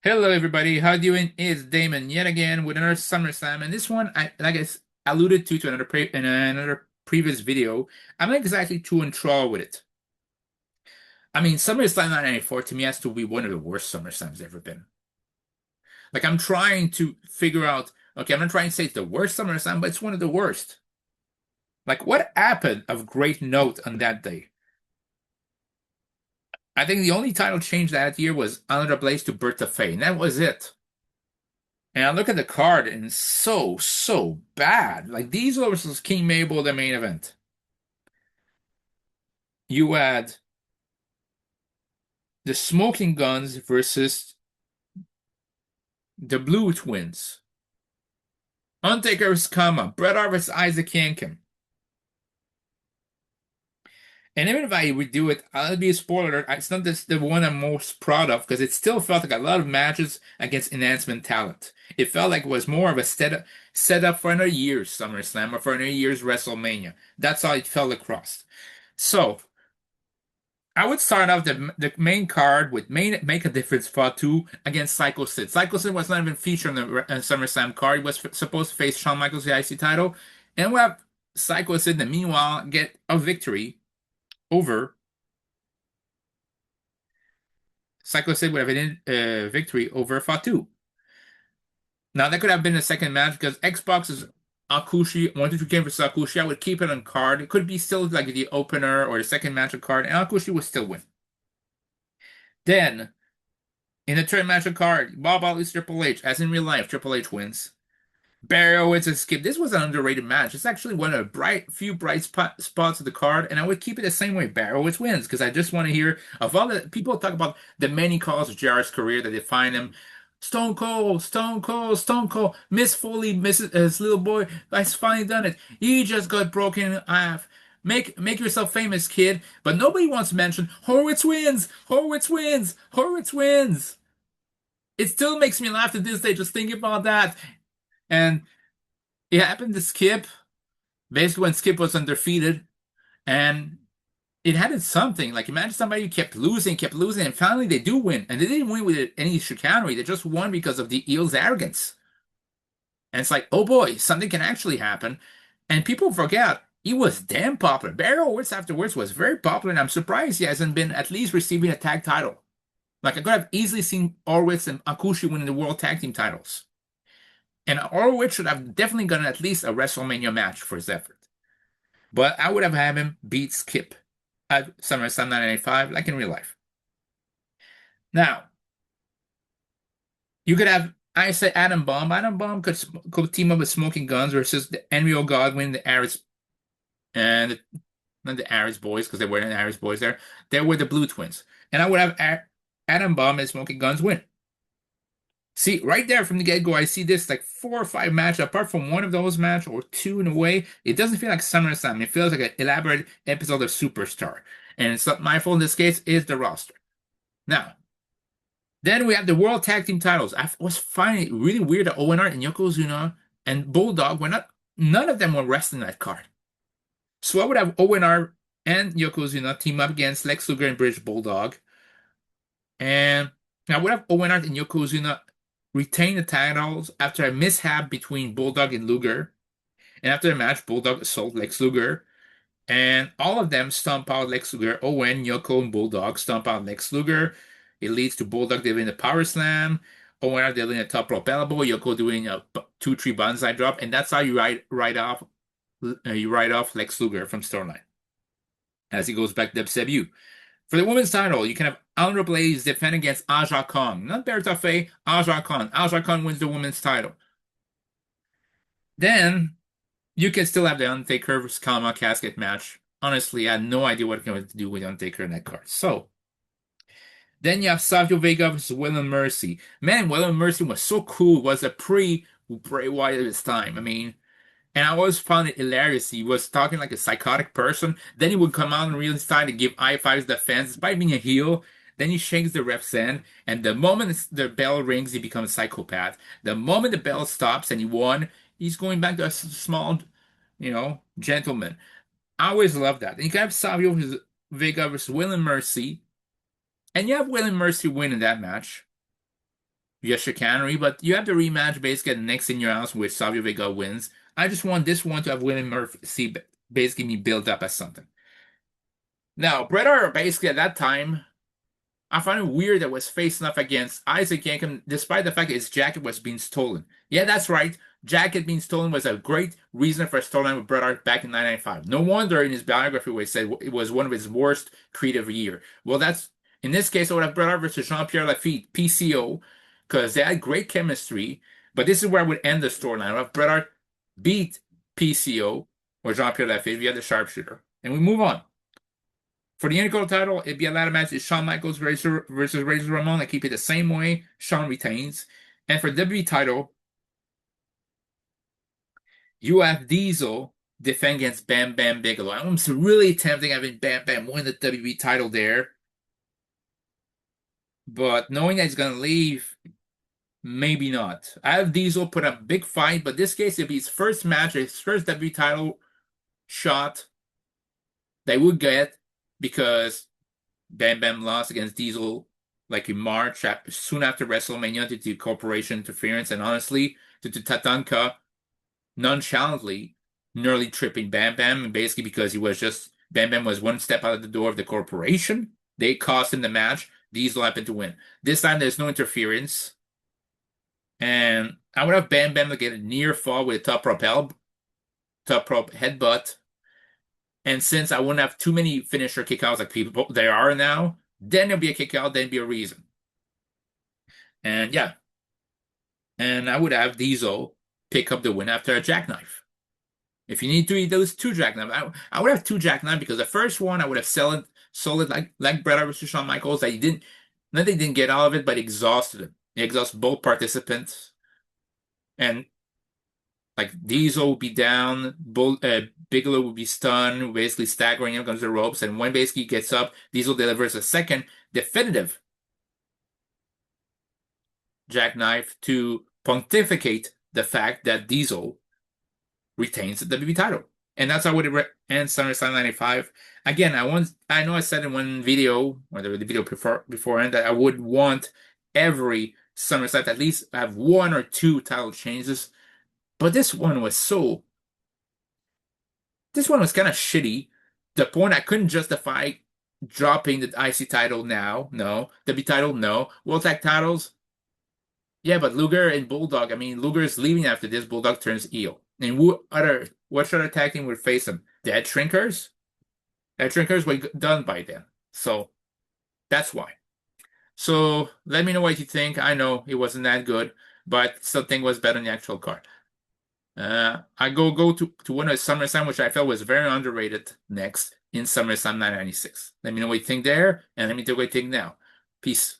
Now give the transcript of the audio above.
Hello, everybody. How doing? It's Damon yet again with another SummerSlam, and this one, I alluded to another previous video. I'm not exactly too enthralled with it. I mean, SummerSlam 1994 to me has to be one of the worst SummerSlams ever been. Like I'm trying to figure out. Okay, I'm not trying to say it's the worst SummerSlam, but it's one of the worst. Like what happened of great note on that day? I think the only title change that year was Another Blaze to Bertha Faye, and that was it. And I look at the card and it's so bad. Like Diesel versus King Mabel, the main event. You had the Smoking Guns versus the Blue Twins. Undertaker versus Kama. Bret Hart versus Isaac Yankem. And even if I would do it, I'll be a spoiler. It's not this the one I'm most proud of because it still felt like a lot of matches against enhancement talent. It felt like it was more of a setup for another year's SummerSlam or for another year's WrestleMania. That's how it felt across. So I would start off the main card with Make a Difference Fatu against Psycho Sid. Psycho Sid was not even featured on the SummerSlam card. He was supposed to face Shawn Michaels the IC title, and we have Psycho Sid. And meanwhile, get a victory over Psycho Sid would have a victory over Fatu. Now that could have been a second match because Xbox is Akushi 1 2 3 came for Akushi. I would keep it on card. It could be still like the opener or the second match of card, and Akushi would still win. Then in the third match of card, Bob Holly's Triple H, as in real life, Triple H wins. Barry Owens and Skip. This was an underrated match. It's actually one of the few bright spots of the card, and I would keep it the same way. Barry Owens wins because I just want to hear of all the people talk about the many calls of JR's career that define him. Stone Cold, Stone Cold, Stone Cold. Miss Foley, Mrs. His little boy has finally done it. He just got broken in half. Make yourself famous, kid. But nobody wants to mention Horowitz wins. Horowitz wins. Horowitz wins. It still makes me laugh to this day just thinking about that. And it happened to Skip, basically when Skip was undefeated, and it had something. Like imagine somebody who kept losing, and finally they do win. And they didn't win with any chicanery, they just won because of the eel's arrogance. And it's like, oh boy, something can actually happen. And people forget he was damn popular. Barry Horowitz afterwards was very popular, and I'm surprised he hasn't been at least receiving a tag title. Like I could have easily seen Horowitz and Akushi winning the world tag team titles. And Horowitz should have definitely gotten at least a WrestleMania match for his effort. But I would have had him beat Skip at SummerSlam 1995, like in real life. Now, you could have, I say Adam Bomb. Adam Bomb could team up with Smoking Guns versus the Envio Godwin, the Aris, and not the Aris boys, because they weren't the Aris boys there. They were the Blue Twins. And I would have Adam Bomb and Smoking Guns win. See, right there from the get-go, I see this like 4 or 5 matches. Apart from one of those matches or two in a way, it doesn't feel like SummerSlam. It feels like an elaborate episode of Superstar. And it's not my fault in this case, it's the roster. Now, then we have the World Tag Team titles. I was finding it really weird that Owen Hart and Yokozuna and Bulldog were not, none of them were wrestling that card. So I would have Owen Hart and Yokozuna team up against Lex Luger and British Bulldog. And I would have Owen Hart and Yokozuna retain the titles after a mishap between Bulldog and Luger. And after the match, Bulldog assaulted Lex Luger. And all of them stomp out Lex Luger. Owen, Yoko, and Bulldog stomp out Lex Luger. It leads to Bulldog delivering the power slam. Owen delivering a top rope elbow. Yoko doing a 2-3 banzai drop. And that's how you write off Lex Luger from storyline as he goes back to WCW. For the women's title, you can have Alundra Blaze defend against Aja Kong. Not Bertha Faye, Aja Kong. Aja Kong wins the women's title. Then you can still have the Undertaker versus Kama casket match. Honestly, I had no idea what I'm going to do with Undertaker in that card. So then you have Savio Vega versus Will and Mercy. Man, Will and Mercy was so cool. It was a pre-Bray Wyatt at his time. I mean, and I always found it hilarious. He was talking like a psychotic person. Then he would come out and really start to give high fives to the fans, despite being a heel. Then he shakes the ref's hand, and the moment the bell rings, he becomes a psychopath. The moment the bell stops and he won, he's going back to a small, gentleman. I always love that. And you can have Savio Vega versus Will and Mercy, and you have Will and Mercy win in that match. via chicanery, but you have the rematch basically the next in your house where Savio Vega wins. I just want this one to have William Murphy basically be built up as something. Now, Bret Hart basically at that time, I find it weird that was facing off against Isaac Yankem, despite the fact that his jacket was being stolen. Yeah, that's right. Jacket being stolen was a great reason for a storyline with Bret Hart back in 1995. No wonder in his biography where he said it was one of his worst creative year. Well, that's in this case, I would have Bret Hart versus Jean-Pierre Lafitte, PCO, because they had great chemistry. But this is where I would end the storyline. I would have Bret Hart beat PCO or Jean-Pierre Lafitte via the sharpshooter, and we move on. For the Unicorn title, it'd be a ladder match. It's Shawn Michaels versus Razor Ramon. I keep it the same way. Shawn retains. And for WWE title, you have Diesel defend against Bam Bam Bigelow. I'm really tempting having Bam Bam win the WWE title there. But knowing that he's going to leave, maybe not. I have Diesel put up a big fight, but this case, it'd be his first match, his first WWE title shot they would get because Bam Bam lost against Diesel like in March, soon after WrestleMania, due to corporation interference, and honestly, due to Tatanka nonchalantly nearly tripping Bam Bam, basically because he was just Bam Bam was one step out of the door of the corporation. They cost him the match. Diesel happened to win. This time there's no interference, and I would have Bam Bam to get a near fall with a top rope headbutt. And since I wouldn't have too many finisher kickouts like people there are now, then there'll be a kickout, then be a reason. And yeah. And I would have Diesel pick up the win after a jackknife. If you need to eat those two jackknife, I would have two jackknife because the first one I would have sold it like Bret Hart versus Shawn Michaels. That he didn't, not they didn't get all of it, but exhausted him. He exhausted both participants. And like Diesel would be down, Bigelow would be stunned, basically staggering him against the ropes. And when basically he gets up, Diesel delivers a second definitive jackknife to pontificate the fact that Diesel retains the WWE title. And that's how it would end SummerSlam 95. Again, I know I said in one video, or the video beforehand, that I would want every SummerSlam to at least have one or two title changes. But this one was kind of shitty. The point I couldn't justify dropping the IC title now. No. WWE title, no. World Tag titles, yeah, but Luger and Bulldog, I mean, Luger's leaving after this. Bulldog turns heel. And what other tag team would face him? The Head Shrinkers? Head Shrinkers were done by then. So that's why. So let me know what you think. I know it wasn't that good, but still think it was better than the actual card. I go to one of SummerSlam, which I felt was very underrated next in SummerSlam 1996. Let me know what you think there, and let me know what you think now. Peace.